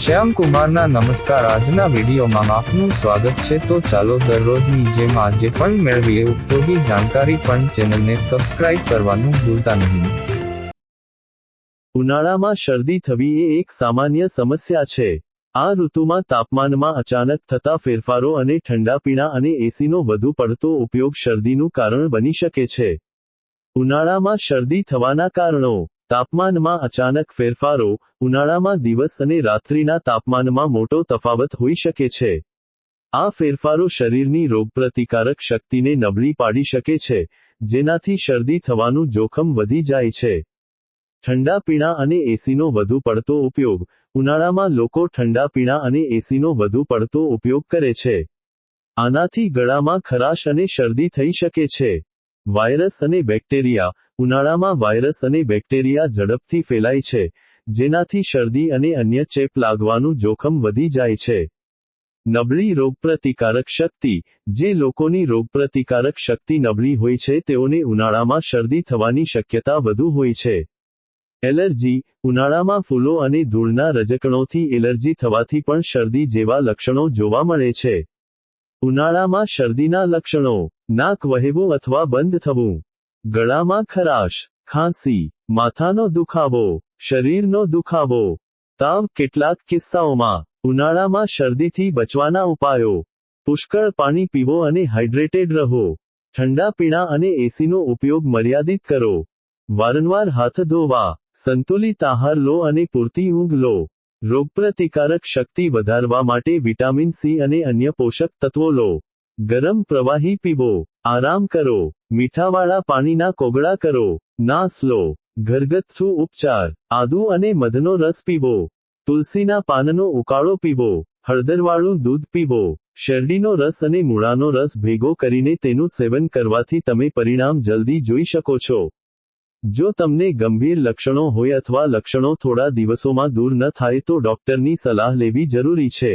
શ્યામ કુમારના નમસ્કાર। આજના વિડીયોમાં આપનું સ્વાગત છે। તો ચાલો દરરોજની જેમ આજે પણ મેળવીએ ઉપયોગી જાણકારી, પણ ચેનલને સબસ્ક્રાઇબ કરવાનું ભૂલતા નહીં। ઉનાળામાં શરદી થવી એ એક સામાન્ય સમસ્યા છે। આ ઋતુમાં તાપમાનમાં અચાનક થતા ફેરફારો અને ઠંડા પીણા અને એસીનો વધુ પડતો ઉપયોગ શરદીનું કારણ બની શકે છે। ઉનાળામાં શરદી થવાના કારણો। તાપમાનમાં અચાનક ફેરફારો। ઉનાળામાં દિવસ અને રાત્રિના તાપમાનમાં મોટો તફાવત હોઈ શકે છે। આ ફેરફારો શરીરની રોગપ્રતિકારક શક્તિને નબળી પાડી શકે છે, જેનાથી શરદી થવાનું જોખમ વધી જાય છે। ઠંડા પીણા અને એસીનો વધુ પડતો ઉપયોગ। ઉનાળામાં લોકો ઠંડા પીણા અને એસીનો વધુ પડતો ઉપયોગ કરે છે। આનાથી ગળામાં ખરાશ અને શરદી થઈ શકે છે। વાયરસ અને બેક્ટેરિયા। ઉનાળામાં વાયરસ અને બેક્ટેરિયા ઝડપથી ફેલાય છે, જેનાથી શરદી અને અન્ય ચેપ લાગવાનું જોખમ વધી જાય છે। નબળી રોગપ્રતિકારક શક્તિ। જે લોકોની રોગપ્રતિકારક શક્તિ નબળી હોય છે તેઓને ઉનાળામાં શરદી થવાની શક્યતા વધુ હોય છે। એલર્જી। ઉનાળામાં ફૂલો અને ધૂળના રજકણોથી એલર્જી થવાથી પણ શરદી જેવા લક્ષણો જોવા મળે છે। ઉનાળામાં શરદીના લક્ષણો: નાક વહેવું અથવા બંધ થવું, ગળામાં ખરાશ, ખાંસી, માથાનો દુખાવો, શરીરનો દુખાવો, તાવ। કેટલાક કિસ્સાઓમાં ઉનાળામાં શરદીથી બચવાના ઉપાયો: પુષ્કળ પાણી પીવો અને હાઇડ્રેટેડ રહો। ઠંડા પીણા અને એસીનો ઉપયોગ મર્યાદિત કરો। વારંવાર હાથ ધોવા। સંતુલિત આહાર લો અને પૂરતી ઊંઘ લો। રોગપ્રતિકારક શક્તિ વધારવા માટે વિટામિન સી અને અન્ય પોષક તત્વો લો। ગરમ પ્રવાહી પીવો। આરામ કરો। મીઠાવાળા પાણીના કોગળા કરો। નાસ લો। ઘરગથ્થુ ઉપચાર: આદુ અને મધનો રસ પીવો। તુલસીના પાનનો ઉકાળો પીવો। હળદરવાળું દૂધ પીવો। શેરડીનો રસ અને મૂળાનો રસ ભેગો કરીને તેનું સેવન કરવાથી તમે પરિણામ જલ્દી જોઈ શકો છો। જો તમને ગંભીર લક્ષણો હોય અથવા લક્ષણો થોડા દિવસોમાં દૂર ન થાય તો ડોક્ટરની સલાહ લેવી જરૂરી છે।